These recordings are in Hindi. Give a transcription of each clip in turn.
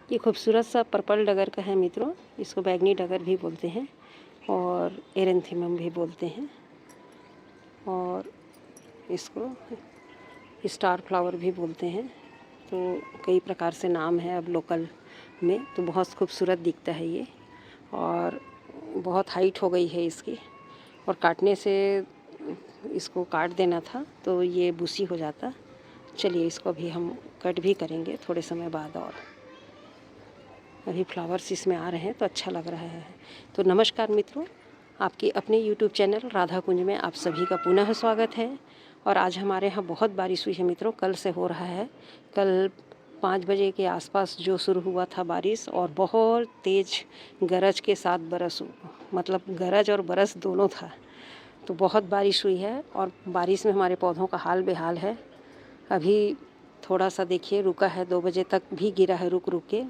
ये खूबसूरत सा पर्पल डगर का है मित्रों। इसको बैगनी डगर भी बोलते हैं और एरेंथीमम भी बोलते हैं और इसको स्टार फ्लावर भी बोलते हैं। तो कई प्रकार से नाम है अब लोकल में। तो बहुत खूबसूरत दिखता है ये और बहुत हाइट हो गई है इसकी और काटने से इसको काट देना था तो ये बूसी हो जाता। चलिए इसको अभी हम कट भी करेंगे थोड़े समय बाद और अभी फ्लावर्स इसमें आ रहे हैं तो अच्छा लग रहा है। तो नमस्कार मित्रों, आपके अपने YouTube चैनल राधा कुंज में आप सभी का पुनः स्वागत है। और आज हमारे यहाँ बहुत बारिश हुई है मित्रों, कल से हो रहा है। कल 5 बजे के आसपास जो शुरू हुआ था बारिश और बहुत तेज़ गरज के साथ बरस, मतलब गरज और बरस दोनों था। तो बहुत बारिश हुई है और बारिश में हमारे पौधों का हाल बेहाल है। अभी थोड़ा सा देखिए रुका है, 2 बजे तक भी गिरा है रुक रुक के,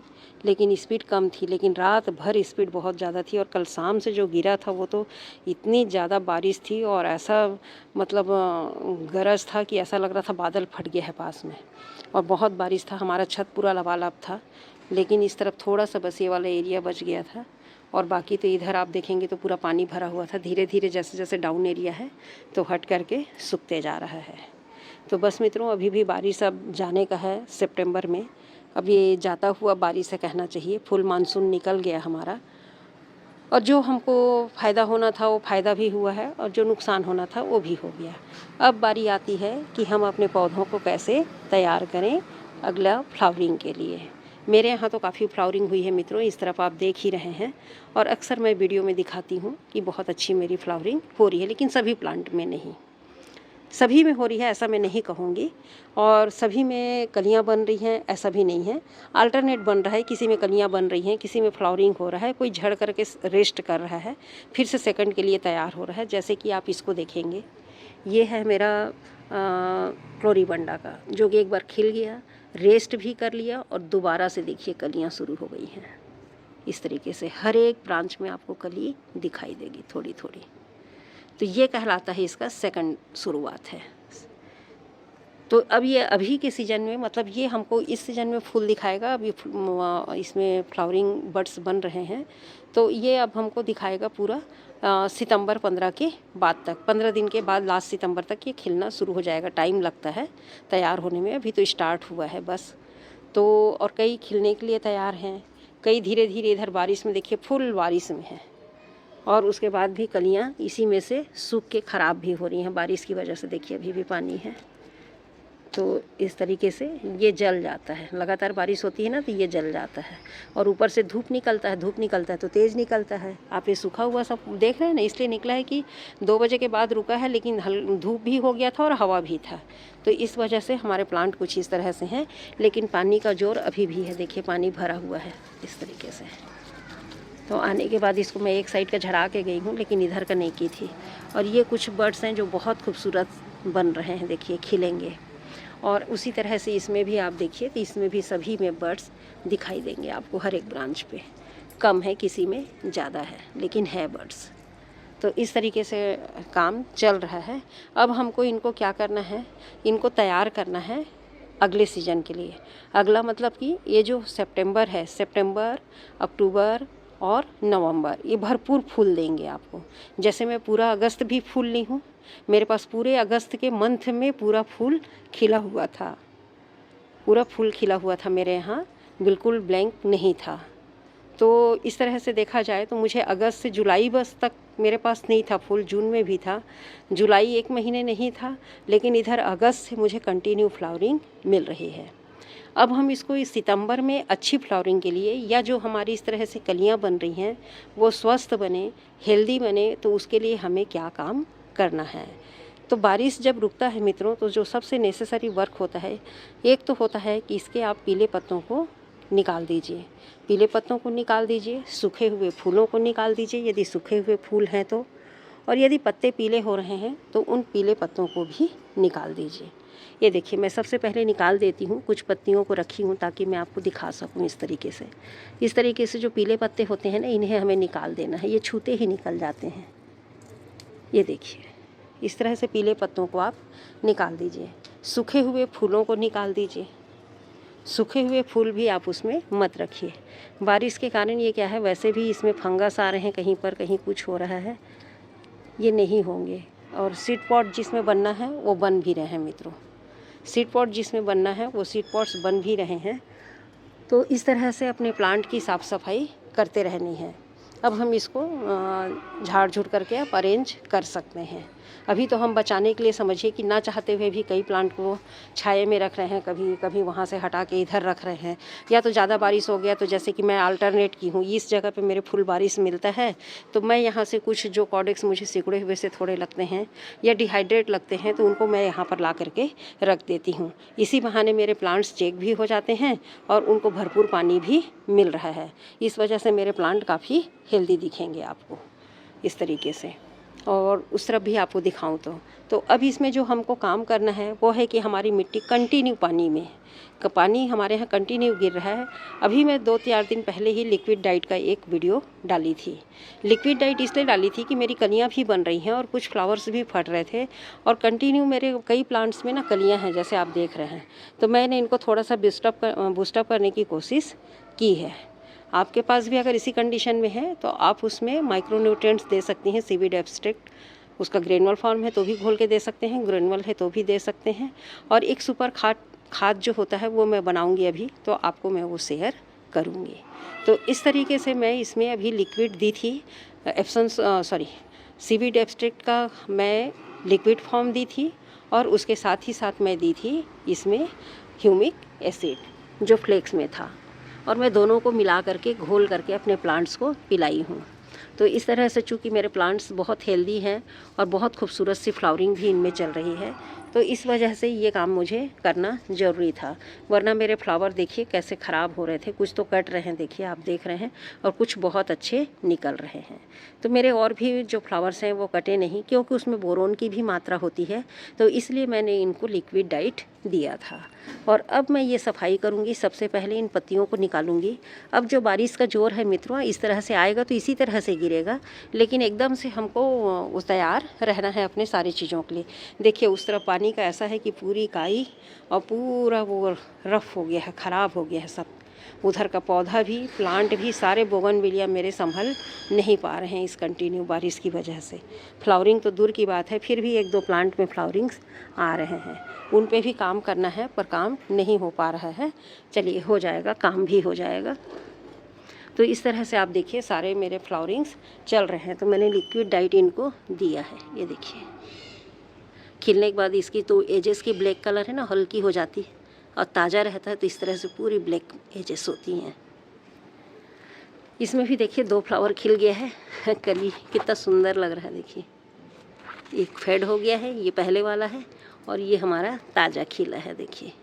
लेकिन स्पीड कम थी। लेकिन रात भर स्पीड बहुत ज़्यादा थी और कल शाम से जो गिरा था वो तो इतनी ज़्यादा बारिश थी और ऐसा मतलब गरज था कि ऐसा लग रहा था बादल फट गया है पास में। और बहुत बारिश था, हमारा छत पूरा लबालब था, लेकिन इस तरफ थोड़ा सा बस ये वाला एरिया बच गया था और बाकी तो इधर आप देखेंगे तो पूरा पानी भरा हुआ था। धीरे धीरे जैसे जैसे डाउन एरिया है तो हट करके सूखते जा रहा है। तो बस मित्रों, अभी भी बारिश अब जाने का है सितंबर में। अब ये जाता हुआ बारिश है कहना चाहिए। फुल मानसून निकल गया हमारा और जो हमको फ़ायदा होना था वो फ़ायदा भी हुआ है और जो नुकसान होना था वो भी हो गया। अब बारी आती है कि हम अपने पौधों को कैसे तैयार करें अगला फ्लावरिंग के लिए। मेरे यहाँ तो काफ़ी फ्लावरिंग हुई है मित्रों, इस तरफ आप देख ही रहे हैं। और अक्सर मैं वीडियो में दिखाती हूँ कि बहुत अच्छी मेरी फ्लावरिंग हो रही है, लेकिन सभी प्लांट में नहीं। सभी में हो रही है ऐसा मैं नहीं कहूँगी और सभी में कलियाँ बन रही हैं ऐसा भी नहीं है। अल्टरनेट बन रहा है, किसी में कलियाँ बन रही हैं, किसी में फ्लावरिंग हो रहा है, कोई झड़ करके रेस्ट कर रहा है, फिर से सेकंड के लिए तैयार हो रहा है। जैसे कि आप इसको देखेंगे, ये है मेरा फ्लोरीबंडा का, जो कि एक बार खिल गया, रेस्ट भी कर लिया और दोबारा से देखिए कलियाँ शुरू हो गई हैं। इस तरीके से हर एक ब्रांच में आपको कली दिखाई देगी थोड़ी थोड़ी। तो ये कहलाता है इसका सेकंड शुरुआत है। तो अब ये अभी के सीज़न में, मतलब ये हमको इस सीज़न में फूल दिखाएगा। अभी इसमें फ्लावरिंग बड्स बन रहे हैं तो ये अब हमको दिखाएगा पूरा सितंबर 15 के बाद तक। 15 दिन के बाद लास्ट सितंबर तक ये खिलना शुरू हो जाएगा। टाइम लगता है तैयार होने में, अभी तो स्टार्ट हुआ है बस। तो और कई खिलने के लिए तैयार हैं, कई धीरे धीरे इधर बारिश में देखिए फुल बारिश में है और उसके बाद भी कलियां इसी में से सूख के ख़राब भी हो रही हैं बारिश की वजह से। देखिए अभी भी पानी है तो इस तरीके से ये जल जाता है। लगातार बारिश होती है ना तो ये जल जाता है और ऊपर से धूप निकलता है। धूप निकलता है तो तेज़ निकलता है। आप ये सूखा हुआ सब देख रहे हैं ना, इसलिए निकला है कि 2 बजे के बाद रुका है, लेकिन धूप भी हो गया था और हवा भी था। तो इस वजह से हमारे प्लांट कुछ इस तरह से हैं, लेकिन पानी का जोर अभी भी है। देखिए पानी भरा हुआ है इस तरीके से। तो आने के बाद इसको मैं एक साइड का झड़ा के गई हूँ, लेकिन इधर का नहीं की थी। और ये कुछ बर्ड्स हैं जो बहुत खूबसूरत बन रहे हैं, देखिए खिलेंगे। और उसी तरह से इसमें भी आप देखिए तो इसमें भी सभी में बर्ड्स दिखाई देंगे आपको हर एक ब्रांच पे। कम है, किसी में ज़्यादा है, लेकिन है बर्ड्स। तो इस तरीके से काम चल रहा है। अब हमको इनको क्या करना है, इनको तैयार करना है अगले सीज़न के लिए। अगला मतलब कि ये जो सितंबर है, सितंबर, अक्टूबर और नवंबर, ये भरपूर फूल देंगे आपको। जैसे मैं पूरा अगस्त भी फूल ली हूँ, मेरे पास पूरे अगस्त के मंथ में पूरा फूल खिला हुआ था। पूरा फूल खिला हुआ था मेरे यहाँ, बिल्कुल ब्लैंक नहीं था। तो इस तरह से देखा जाए तो मुझे अगस्त से जुलाई बस तक मेरे पास नहीं था फूल। जून में भी था, जुलाई 1 महीने नहीं था, लेकिन इधर अगस्त से मुझे कंटिन्यू फ्लावरिंग मिल रही है। अब हम इसको इस सितंबर में अच्छी फ्लावरिंग के लिए, या जो हमारी इस तरह से कलियां बन रही हैं वो स्वस्थ बने, हेल्दी बने, तो उसके लिए हमें क्या काम करना है। तो बारिश जब रुकता है मित्रों तो जो सबसे नेसेसरी वर्क होता है, एक तो होता है कि इसके आप पीले पत्तों को निकाल दीजिए। पीले पत्तों को निकाल दीजिए, सूखे हुए फूलों को निकाल दीजिए यदि सूखे हुए फूल हैं तो, और यदि पत्ते पीले हो रहे हैं तो उन पीले पत्तों को भी निकाल दीजिए। ये देखिए मैं सबसे पहले निकाल देती हूँ, कुछ पत्तियों को रखी हूँ ताकि मैं आपको दिखा सकूँ इस तरीके से। इस तरीके से जो पीले पत्ते होते हैं ना, इन्हें हमें निकाल देना है। ये छूते ही निकल जाते हैं। ये देखिए इस तरह से पीले पत्तों को आप निकाल दीजिए। सूखे हुए फूलों को निकाल दीजिए। सूखे हुए फूल भी आप उसमें मत रखिए। बारिश के कारण ये क्या है, वैसे भी इसमें फंगस आ रहे हैं, कहीं पर कहीं कुछ हो रहा है, ये नहीं होंगे। और सीड पॉट जिसमें बनना है वो बन भी रहे हैं मित्रों, सीड पॉट जिसमें बनना है वो सीड पॉट्स बन भी रहे हैं। तो इस तरह से अपने प्लांट की साफ़ सफाई करते रहनी है। अब हम इसको झाड़ झूड़ करके आप अरेंज कर सकते हैं। अभी तो हम बचाने के लिए समझिए कि ना चाहते हुए भी कई प्लांट को छाये में रख रहे हैं, कभी कभी वहाँ से हटा के इधर रख रहे हैं। या तो ज़्यादा बारिश हो गया तो जैसे कि मैं अल्टरनेट की हूँ, इस जगह पे मेरे फुल बारिश मिलता है तो मैं यहाँ से कुछ जो कॉडेक्स मुझे सिकुड़े हुए से थोड़े लगते हैं या डिहाइड्रेट लगते हैं तो उनको मैं यहाँ पर ला करके रख देती हूँ। इसी बहाने मेरे प्लांट्स चेक भी हो जाते हैं और उनको भरपूर पानी भी मिल रहा है। इस वजह से मेरे प्लांट काफ़ी हेल्दी दिखेंगे आपको इस तरीके से। और उस तरफ भी आपको दिखाऊं तो अब इसमें जो हमको काम करना है वो है कि हमारी मिट्टी कंटिन्यू पानी में, पानी हमारे यहाँ कंटिन्यू गिर रहा है। अभी मैं 2-4 दिन पहले ही लिक्विड डाइट का एक वीडियो डाली थी। लिक्विड डाइट इसलिए डाली थी कि मेरी कलियाँ भी बन रही हैं और कुछ फ्लावर्स भी फट रहे थे और कंटिन्यू मेरे कई प्लांट्स में ना कलियाँ हैं जैसे आप देख रहे हैं। तो मैंने इनको थोड़ा सा बूस्टअप करने की कोशिश की है। आपके पास भी अगर इसी कंडीशन में है तो आप उसमें माइक्रो न्यूट्रिएंट्स दे सकती हैं। सीवीड एक्सट्रैक्ट उसका ग्रेनुअल फॉर्म है तो भी घोल के दे सकते हैं, ग्रेनुअल है तो भी दे सकते हैं। और एक सुपर खाद जो होता है वो मैं बनाऊंगी अभी, तो आपको मैं वो शेयर करूंगी। तो इस तरीके से मैं इसमें अभी लिक्विड दी थी सीवीड एक्सट्रैक्ट का मैं लिक्विड फॉर्म दी थी और उसके साथ ही साथ मैं दी थी इसमें ह्यूमिक एसिड जो फ्लेक्स में था, और मैं दोनों को मिला करके घोल करके अपने प्लांट्स को पिलाई हूँ। तो इस तरह से चूँकि मेरे प्लांट्स बहुत हेल्दी हैं और बहुत खूबसूरत सी फ्लावरिंग भी इनमें चल रही है, तो इस वजह से ये काम मुझे करना ज़रूरी था। वरना मेरे फ्लावर देखिए कैसे ख़राब हो रहे थे, कुछ तो कट रहे हैं देखिए आप देख रहे हैं और कुछ बहुत अच्छे निकल रहे हैं। तो मेरे और भी जो फ्लावर्स हैं वो कटे नहीं, क्योंकि उसमें बोरोन की भी मात्रा होती है, तो इसलिए मैंने इनको लिक्विड डाइट दिया था। और अब मैं ये सफाई करूँगी, सबसे पहले इन पत्तियों को निकालूंगी। अब जो बारिश का जोर है मित्रों इस तरह से आएगा तो इसी तरह से गिरेगा, लेकिन एकदम से हमको उस तैयार रहना है अपने सारी चीज़ों के लिए। देखिए उस तरफ पानी का ऐसा है कि पूरी काई और पूरा वो रफ हो गया है, ख़राब हो गया है सब। उधर का पौधा भी, प्लांट भी, सारे बोगनविलिया मेरे संभल नहीं पा रहे हैं इस कंटिन्यू बारिश की वजह से। फ्लावरिंग तो दूर की बात है, फिर भी 1-2 प्लांट में फ्लावरिंग्स आ रहे हैं, उन पे भी काम करना है पर काम नहीं हो पा रहा है। चलिए हो जाएगा, काम भी हो जाएगा। तो इस तरह से आप देखिए सारे मेरे फ्लावरिंग्स चल रहे हैं। तो मैंने लिक्विड डाइट इनको दिया है, ये देखिए खिलने के बाद इसकी तो एजेस की ब्लैक कलर है ना हल्की हो जाती है और ताज़ा रहता है, तो इस तरह से पूरी ब्लैक एजेस होती हैं। इसमें भी देखिए 2 फ्लावर खिल गया है कली कितना सुंदर लग रहा है। देखिए एक फेड हो गया है, ये पहले वाला है, और ये हमारा ताज़ा खिला है। देखिए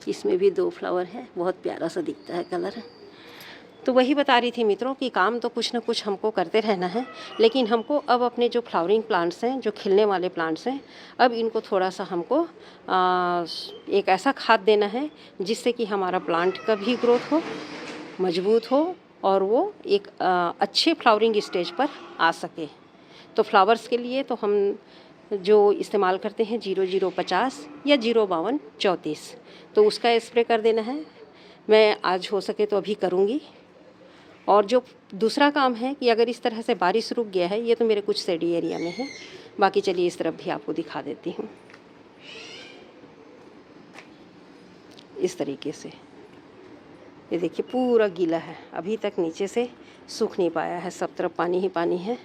इसमें भी 2 फ्लावर है, बहुत प्यारा सा दिखता है कलर। तो वही बता रही थी मित्रों कि काम तो कुछ ना कुछ हमको करते रहना है, लेकिन हमको अब अपने जो फ्लावरिंग प्लांट्स हैं, जो खिलने वाले प्लांट्स हैं, अब इनको थोड़ा सा हमको एक ऐसा खाद देना है जिससे कि हमारा प्लांट का भी ग्रोथ हो, मजबूत हो और वो एक अच्छे फ्लावरिंग स्टेज पर आ सके। तो फ्लावर्स के लिए तो हम जो इस्तेमाल करते हैं 0050 या 05234, तो उसका स्प्रे कर देना है। मैं आज हो सके तो अभी करूँगी। और जो दूसरा काम है कि अगर इस तरह से बारिश रुक गया है, ये तो मेरे कुछ शेडी एरिया में है, बाकी चलिए इस तरफ भी आपको दिखा देती हूँ। इस तरीके से ये देखिए पूरा गीला है, अभी तक नीचे से सूख नहीं पाया है, सब तरफ पानी ही पानी है।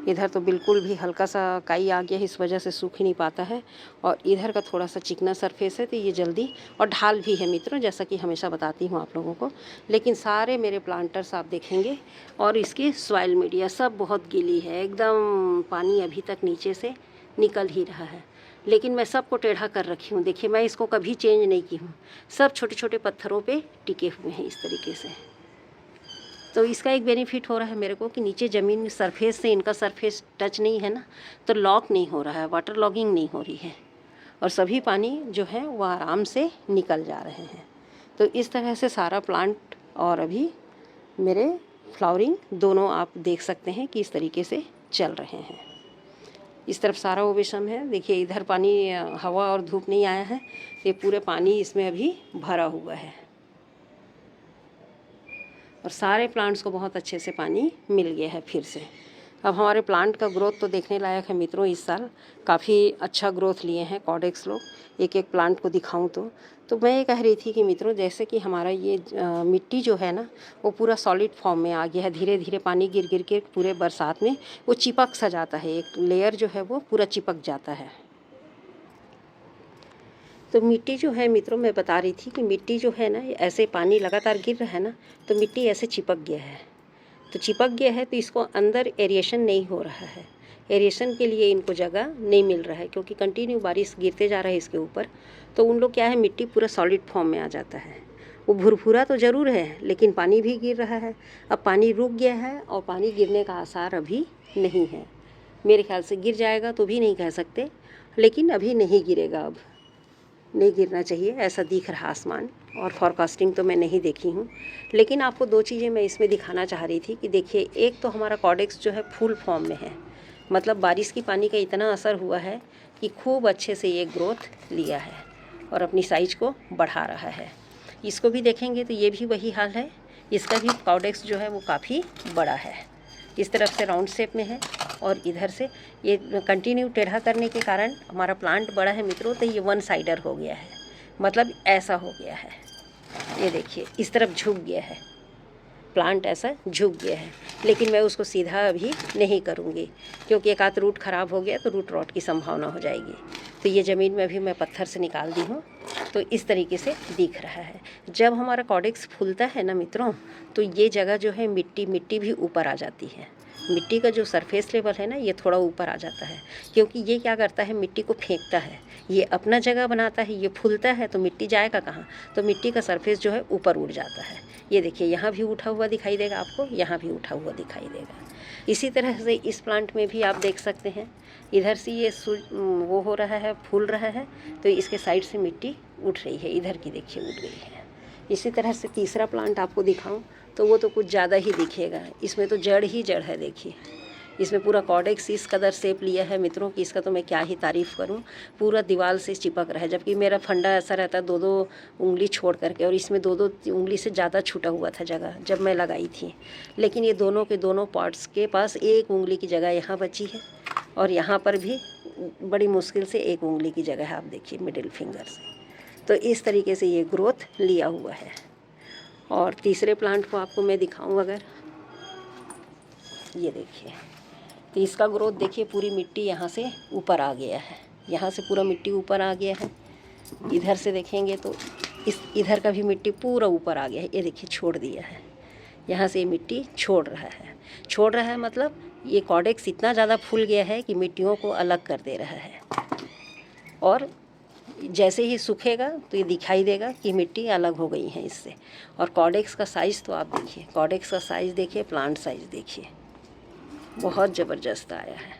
इधर तो बिल्कुल भी हल्का सा काई आ गया है, इस वजह से सूख ही नहीं पाता है। और इधर का थोड़ा सा चिकना सरफेस है तो ये जल्दी, और ढाल भी है मित्रों जैसा कि हमेशा बताती हूँ आप लोगों को। लेकिन सारे मेरे प्लांटर्स आप देखेंगे और इसकी सॉइल मीडिया सब बहुत गीली है, एकदम पानी अभी तक नीचे से निकल ही रहा है। लेकिन मैं सबको टेढ़ा कर रखी हूँ। देखिए मैं इसको कभी चेंज नहीं की हूँ, सब छोटे छोटे पत्थरों पे टिके हुए हैं इस तरीके से। तो इसका एक बेनिफिट हो रहा है मेरे को कि नीचे ज़मीन सरफेस से इनका सरफेस टच नहीं है ना, तो लॉक नहीं हो रहा है, वाटर लॉगिंग नहीं हो रही है, और सभी पानी जो है वो आराम से निकल जा रहे हैं। तो इस तरह से सारा प्लांट और अभी मेरे फ्लावरिंग दोनों आप देख सकते हैं कि इस तरीके से चल रहे हैं। इस तरफ सारा ओवेशम है। देखिए इधर पानी हवा और धूप नहीं आया है, ये पूरे पानी इसमें अभी भरा हुआ है और सारे प्लांट्स को बहुत अच्छे से पानी मिल गया है फिर से। अब हमारे प्लांट का ग्रोथ तो देखने लायक है मित्रों। इस साल काफ़ी अच्छा ग्रोथ लिए हैं कॉडेक्स लोग। एक एक प्लांट को दिखाऊं तो मैं ये कह रही थी कि मित्रों जैसे कि हमारा ये मिट्टी जो है ना वो पूरा सॉलिड फॉर्म में आ गया है। धीरे धीरे पानी गिर गिर के पूरे बरसात में वो चिपक सा जाता है, एक लेयर जो है वो पूरा चिपक जाता है। तो मिट्टी जो है मित्रों, मैं बता रही थी कि मिट्टी जो है ना ऐसे पानी लगातार गिर रहा है ना तो मिट्टी ऐसे चिपक गया है। तो चिपक गया है तो इसको अंदर एरिएशन नहीं हो रहा है। एरिएशन के लिए इनको जगह नहीं मिल रहा है क्योंकि कंटिन्यू बारिश गिरते जा रहा है इसके ऊपर। तो उन लोग क्या है, मिट्टी पूरा सॉलिड फॉर्म में आ जाता है। वो भुरभुरा तो ज़रूर है लेकिन पानी भी गिर रहा है। अब पानी रुक गया है और पानी गिरने का आसार अभी नहीं है। मेरे ख्याल से गिर जाएगा तो भी नहीं कह सकते, लेकिन अभी नहीं गिरेगा। अब नहीं गिरना चाहिए ऐसा दिख रहा आसमान, और फॉरकास्टिंग तो मैं नहीं देखी हूँ। लेकिन आपको दो चीज़ें मैं इसमें दिखाना चाह रही थी कि देखिए, एक तो हमारा कॉडेक्स जो है फुल फॉर्म में है, मतलब बारिश की पानी का इतना असर हुआ है कि खूब अच्छे से ये ग्रोथ लिया है और अपनी साइज को बढ़ा रहा है। इसको भी देखेंगे तो ये भी वही हाल है। इसका भी कॉडेक्स जो है वो काफ़ी बड़ा है। इस तरफ से राउंड शेप में है और इधर से ये कंटिन्यू टेढ़ा करने के कारण हमारा प्लांट बड़ा है मित्रों। तो ये वन साइडर हो गया है, मतलब ऐसा हो गया है। ये देखिए इस तरफ झुक गया है, प्लांट ऐसा झुक गया है। लेकिन मैं उसको सीधा अभी नहीं करूँगी क्योंकि एक आध रूट ख़राब हो गया तो रूट रॉट की संभावना हो जाएगी। तो ये ज़मीन में भी मैं पत्थर से निकाल दी हूँ। तो इस तरीके से दिख रहा है। जब हमारा कॉडेक्स फूलता है ना मित्रों, तो ये जगह जो है मिट्टी भी ऊपर आ जाती है। मिट्टी का जो सरफेस लेवल है ना ये थोड़ा ऊपर आ जाता है, क्योंकि ये क्या करता है, मिट्टी को फेंकता है। ये अपना जगह बनाता है, ये फूलता है तो मिट्टी जाएगा कहाँ, तो मिट्टी का सरफेस जो है ऊपर उठ जाता है। ये देखिए यहाँ भी उठा हुआ दिखाई देगा आपको, यहाँ भी उठा हुआ दिखाई देगा। इसी तरह से इस प्लांट में भी आप देख सकते हैं, इधर से ये वो हो रहा है, फूल रहा है, तो इसके साइड से मिट्टी उठ रही है। इधर की देखिए उठ गई है। इसी तरह से तीसरा प्लांट आपको दिखाऊं तो वो तो कुछ ज़्यादा ही दिखेगा। इसमें तो जड़ ही जड़ है। देखिए इसमें पूरा कॉडेक्स इस कदर शेप लिया है मित्रों कि इसका तो मैं क्या ही तारीफ़ करूं। पूरा दीवार से चिपक रहा है, जबकि मेरा फंडा ऐसा रहता है 2-2 उंगली छोड़ करके, और इसमें 2-2 उंगली से ज़्यादा छूटा हुआ था जगह जब मैं लगाई थी। लेकिन ये दोनों के दोनों पार्ट्स के पास 1 उंगली की जगह यहाँ बची है और यहाँ पर भी बड़ी मुश्किल से 1 उंगली की जगह है। आप देखिए मिडिल फिंगर से। तो इस तरीके से ये ग्रोथ लिया हुआ है। और तीसरे प्लांट को आपको मैं दिखाऊं अगर, ये देखिए, तो इसका ग्रोथ देखिए, पूरी मिट्टी यहाँ से ऊपर आ गया है। यहाँ से पूरा मिट्टी ऊपर आ गया है। इधर से देखेंगे तो इधर का भी मिट्टी पूरा ऊपर आ गया है। ये देखिए छोड़ दिया है, यहाँ से ये मिट्टी छोड़ रहा है मतलब ये कॉडेक्स इतना ज़्यादा फूल गया है कि मिट्टियों को अलग कर दे रहा है। और जैसे ही सूखेगा तो ये दिखाई देगा कि मिट्टी अलग हो गई है इससे। और कॉडेक्स का साइज़ तो आप देखिए, कॉडेक्स का साइज़ देखिए, प्लांट साइज़ देखिए, बहुत ज़बरदस्त आया है।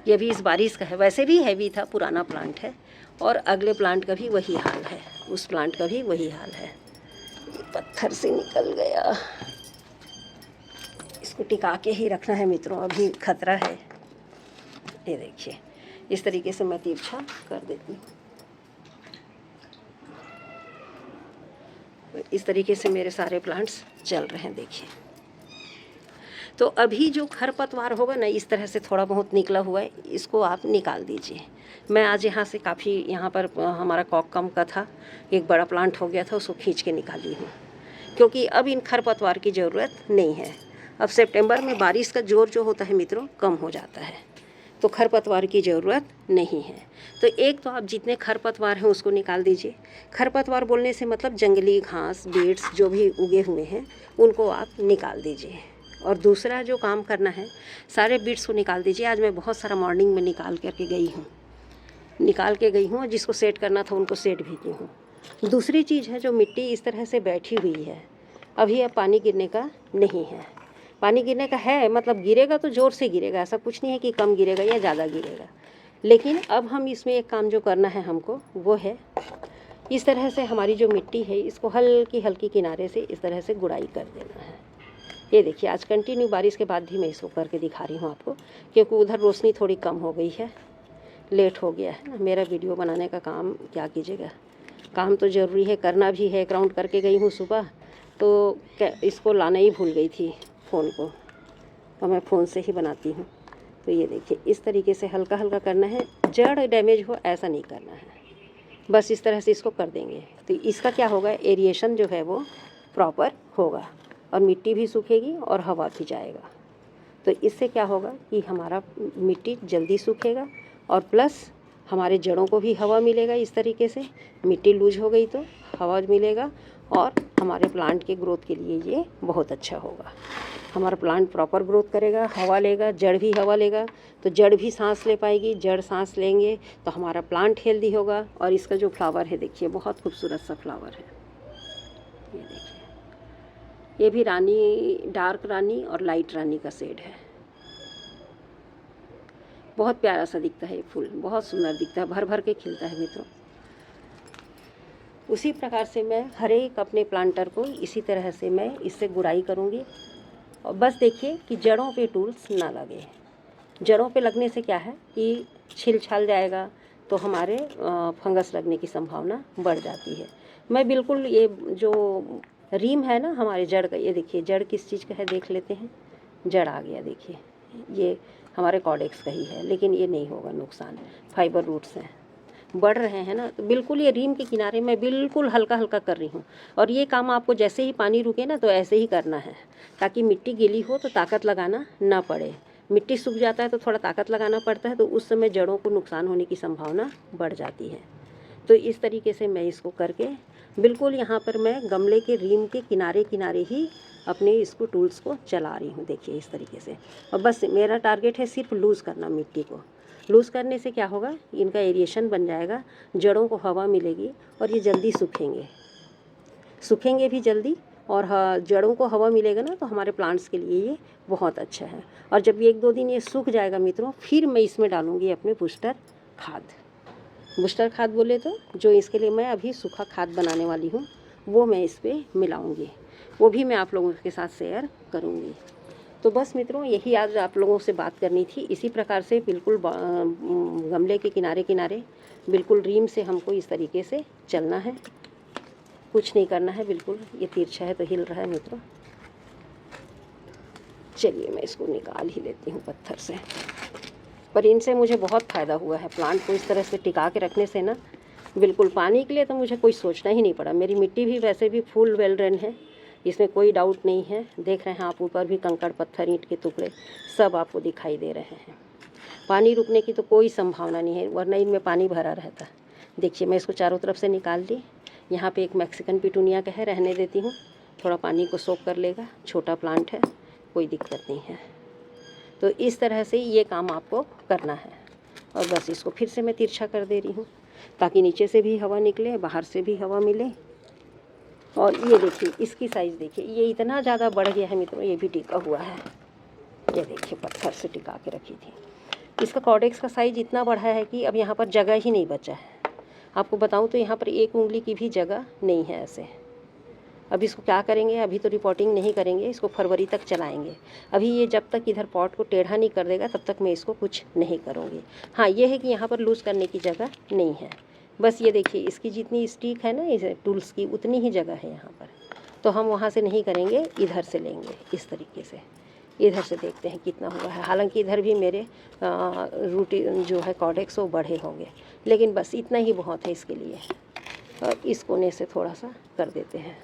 ये भी इस बारिश का है। वैसे भी हैवी था, पुराना प्लांट है। और अगले प्लांट का भी वही हाल है, उस प्लांट का भी वही हाल है। ये पत्थर से निकल गया, इसको टिका के ही रखना है मित्रों, अभी खतरा है। ये देखिए इस तरीके से मैं तिरछा कर देती हूँ। इस तरीके से मेरे सारे प्लांट्स चल रहे हैं। देखिए तो अभी जो खरपतवार होगा ना, इस तरह से थोड़ा बहुत निकला हुआ है, इसको आप निकाल दीजिए। मैं आज यहाँ से काफ़ी, यहाँ पर हमारा कॉककम का था, एक बड़ा प्लांट हो गया था, उसको खींच के निकाली हूँ, क्योंकि अब इन खरपतवार की ज़रूरत नहीं है। अब सितंबर में बारिश का जोर जो होता है मित्रों कम हो जाता है, तो खरपतवार की ज़रूरत नहीं है। तो एक तो आप जितने खरपतवार हैं उसको निकाल दीजिए। खरपतवार बोलने से मतलब जंगली घास, बीड्स जो भी उगे हुए हैं उनको आप निकाल दीजिए। और दूसरा जो काम करना है, सारे बीड्स को निकाल दीजिए। आज मैं बहुत सारा मॉर्निंग में निकाल के गई हूँ और जिसको सेट करना था उनको सेट भी की हूँ। दूसरी चीज़ है, जो मिट्टी इस तरह से बैठी हुई है, अभी अब पानी गिरने का नहीं है। पानी गिरने का है मतलब गिरेगा तो ज़ोर से गिरेगा, ऐसा कुछ नहीं है कि कम गिरेगा या ज़्यादा गिरेगा। लेकिन अब हम इसमें एक काम जो करना है हमको, वो है इस तरह से हमारी जो मिट्टी है इसको हल्की हल्की किनारे से इस तरह से गुड़ाई कर देना है। ये देखिए आज कंटिन्यू बारिश के बाद भी मैं इसको करके दिखा रही हूँ आपको, क्योंकि उधर रोशनी थोड़ी कम हो गई है, लेट हो गया है ना। मेरा वीडियो बनाने का काम क्या कीजिएगा, काम तो ज़रूरी है, करना भी है। ग्राउंड करके गई हूँ सुबह, तो इसको लाना ही भूल गई थी फ़ोन को, और मैं फ़ोन से ही बनाती हूँ। तो ये देखिए इस तरीके से हल्का हल्का करना है, जड़ डैमेज हो ऐसा नहीं करना है, बस इस तरह से इसको कर देंगे। तो इसका क्या होगा, एरिएशन जो है वो प्रॉपर होगा, और मिट्टी भी सूखेगी और हवा भी जाएगा। तो इससे क्या होगा कि हमारा मिट्टी जल्दी सूखेगा, और प्लस हमारे जड़ों को भी हवा मिलेगा। इस तरीके से मिट्टी लूज हो गई तो हवा मिलेगा, और हमारे प्लांट के ग्रोथ के लिए ये बहुत अच्छा होगा। हमारा प्लांट प्रॉपर ग्रोथ करेगा, हवा लेगा, जड़ भी हवा लेगा, तो जड़ भी सांस ले पाएगी, जड़ सांस लेंगे तो हमारा प्लांट हेल्दी होगा। और इसका जो फ्लावर है देखिए, बहुत खूबसूरत सा फ्लावर है। ये देखिए, ये भी रानी, डार्क रानी और लाइट रानी का शेड है। बहुत प्यारा सा दिखता है ये फूल, बहुत सुंदर दिखता है, भर भर के खिलता है मित्रों। उसी प्रकार से मैं हर एक अपने प्लांटर को इसी तरह से मैं इससे गुड़ाई करूँगी। और बस देखिए कि जड़ों पे टूल्स ना लगे। जड़ों पे लगने से क्या है कि छिल छाल जाएगा, तो हमारे फंगस लगने की संभावना बढ़ जाती है। मैं बिल्कुल ये जो रीम है ना हमारे जड़ का, ये देखिए जड़ किस चीज़ का है देख लेते हैं। जड़ आ गया देखिए, ये हमारे कॉडेक्स का ही है, लेकिन ये नहीं होगा नुकसान, फाइबर रूट्स हैं, बढ़ रहे हैं ना। तो बिल्कुल ये रीम के किनारे मैं बिल्कुल हल्का हल्का कर रही हूँ। और ये काम आपको जैसे ही पानी रुके ना तो ऐसे ही करना है, ताकि मिट्टी गीली हो तो ताकत लगाना ना पड़े। मिट्टी सूख जाता है तो थोड़ा ताकत लगाना पड़ता है, तो उस समय जड़ों को नुकसान होने की संभावना बढ़ जाती है। तो इस तरीके से मैं इसको करके बिल्कुल यहाँ पर मैं गमले के रीम के किनारे किनारे ही अपने इसको टूल्स को चला रही हूँ, देखिए इस तरीके से। और बस मेरा टारगेट है सिर्फ लूज़ करना मिट्टी को। लूज़ करने से क्या होगा, इनका एरिएशन बन जाएगा, जड़ों को हवा मिलेगी और ये जल्दी सूखेंगे भी जल्दी। और जड़ों को हवा मिलेगा ना, तो हमारे प्लांट्स के लिए ये बहुत अच्छा है। और जब 1-2 दिन ये सूख जाएगा मित्रों, फिर मैं इसमें डालूँगी अपने बूस्टर खाद। बूस्टर खाद बोले तो जो इसके लिए मैं अभी सूखा खाद बनाने वाली हूँ, वो मैं इस पर मिलाऊँगी, वो भी मैं आप लोगों के साथ शेयर करूँगी। तो बस मित्रों, यही आज आप लोगों से बात करनी थी। इसी प्रकार से बिल्कुल गमले के किनारे किनारे बिल्कुल रीम से हमको इस तरीके से चलना है, कुछ नहीं करना है। बिल्कुल ये तिरछा है तो हिल रहा है मित्रों। चलिए मैं इसको निकाल ही लेती हूँ पत्थर से। पर इनसे मुझे बहुत फ़ायदा हुआ है, प्लांट को इस तरह से टिका के रखने से ना। बिल्कुल पानी के लिए तो मुझे कोई सोचना ही नहीं पड़ा। मेरी मिट्टी भी वैसे भी फुल वेल ड्रेन है, इसमें कोई डाउट नहीं है। देख रहे हैं आप, ऊपर भी कंकड़ पत्थर, ईंट के टुकड़े सब आपको दिखाई दे रहे हैं। पानी रुकने की तो कोई संभावना नहीं है, वरना इनमें पानी भरा रहता। देखिए मैं इसको चारों तरफ से निकाल ली। यहाँ पे एक मैक्सिकन पिटूनिया का है, रहने देती हूँ, थोड़ा पानी को सोख कर लेगा। छोटा प्लांट है, कोई दिक्कत नहीं है। तो इस तरह से ये काम आपको करना है। और बस इसको फिर से मैं तिरछा कर दे रही हूँ, ताकि नीचे से भी हवा निकले, बाहर से भी हवा मिले। और ये देखिए इसकी साइज़ देखिए, ये इतना ज़्यादा बढ़ गया है मित्रों, ये भी टिका हुआ है। ये देखिए पत्थर से टिका के रखी थी। इसका कॉडेक्स का साइज़ इतना बढ़ा है कि अब यहाँ पर जगह ही नहीं बचा है। आपको बताऊँ तो यहाँ पर 1 उंगली की भी जगह नहीं है ऐसे। अब इसको क्या करेंगे, अभी तो रिपोर्टिंग नहीं करेंगे, इसको फरवरी तक चलाएंगे। अभी ये जब तक इधर पॉट को टेढ़ा नहीं कर देगा तब तक मैं इसको कुछ नहीं करूँगी। हाँ ये है कि यहाँ पर लूज़ करने की जगह नहीं है। बस ये देखिए इसकी जितनी स्टिक है ना इस टूल्स की, उतनी ही जगह है यहाँ पर। तो हम वहाँ से नहीं करेंगे, इधर से लेंगे इस तरीके से। इधर से देखते हैं कितना हुआ है। हालांकि इधर भी मेरे रूटीन जो है कॉडेक्स वो बढ़े होंगे, लेकिन बस इतना ही बहुत है इसके लिए। और इस कोने से थोड़ा सा कर देते हैं,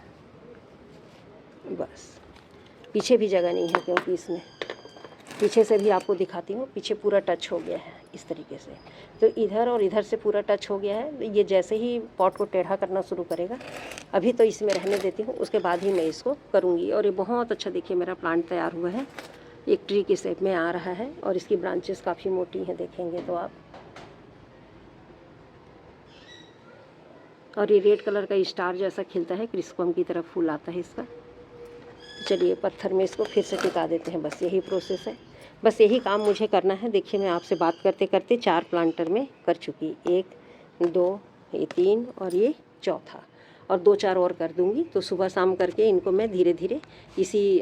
बस। पीछे भी जगह नहीं है, क्योंकि इसमें पीछे से भी आपको दिखाती हूँ, पीछे पूरा टच हो गया है इस तरीके से। तो इधर और इधर से पूरा टच हो गया है। ये जैसे ही पॉट को टेढ़ा करना शुरू करेगा, अभी तो इसमें रहने देती हूँ, उसके बाद ही मैं इसको करूँगी। और ये बहुत अच्छा देखिए मेरा प्लांट तैयार हुआ है, एक ट्री के शेप में आ रहा है, और इसकी ब्रांचेस काफ़ी मोटी हैं, देखेंगे तो आप। और ये रेड कलर का स्टार जैसा खिलता है, क्रिस्पम की तरफ फूल आता है इसका। चलिए पत्थर में इसको फिर से टिका देते हैं, बस यही प्रोसेस है, बस यही काम मुझे करना है। देखिए मैं आपसे बात करते करते 4 प्लांटर में कर चुकी, 1 2 ये 3 और ये चौथा। और 2-4 और कर दूँगी। तो सुबह शाम करके इनको मैं धीरे धीरे इसी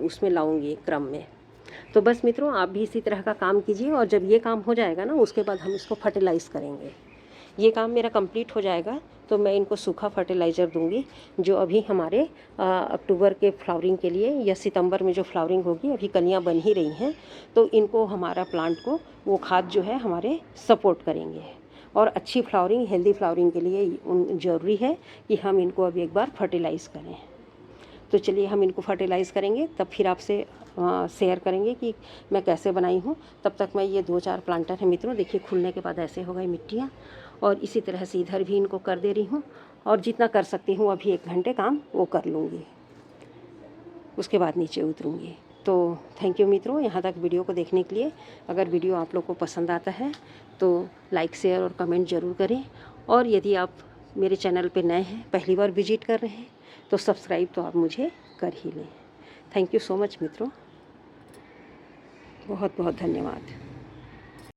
उसमें लाऊँगी क्रम में। तो बस मित्रों, आप भी इसी तरह का काम कीजिए और जब ये काम हो जाएगा ना, उसके बाद हम इसको फर्टिलाइज़ करेंगे। ये काम मेरा कंप्लीट हो जाएगा तो मैं इनको सूखा फर्टिलाइज़र दूंगी, जो अभी हमारे अक्टूबर के फ्लावरिंग के लिए या सितंबर में जो फ्लावरिंग होगी, अभी कलियां बन ही रही हैं, तो इनको हमारा प्लांट को वो खाद जो है हमारे सपोर्ट करेंगे। और अच्छी फ्लावरिंग, हेल्दी फ्लावरिंग के लिए ज़रूरी है कि हम इनको अभी एक बार फर्टिलाइज़ करें। तो चलिए हम इनको फर्टिलाइज़ करेंगे, तब फिर आपसे शेयर करेंगे कि मैं कैसे बनाई हूँ। तब तक मैं ये 2-4 प्लांटर हैं मित्रों, देखिए खुलने के बाद ऐसे हो गई मिट्टियाँ, और इसी तरह से इधर भी इनको कर दे रही हूँ, और जितना कर सकती हूँ अभी 1 घंटे काम वो कर लूँगी, उसके बाद नीचे उतरूँगी। तो थैंक यू मित्रों, यहाँ तक वीडियो को देखने के लिए। अगर वीडियो आप लोग को पसंद आता है तो लाइक, शेयर और कमेंट ज़रूर करें, और यदि आप मेरे चैनल पे नए हैं, पहली बार विजिट कर रहे हैं, तो सब्सक्राइब तो आप मुझे कर ही लें। थैंक यू सो मच मित्रों, बहुत बहुत धन्यवाद।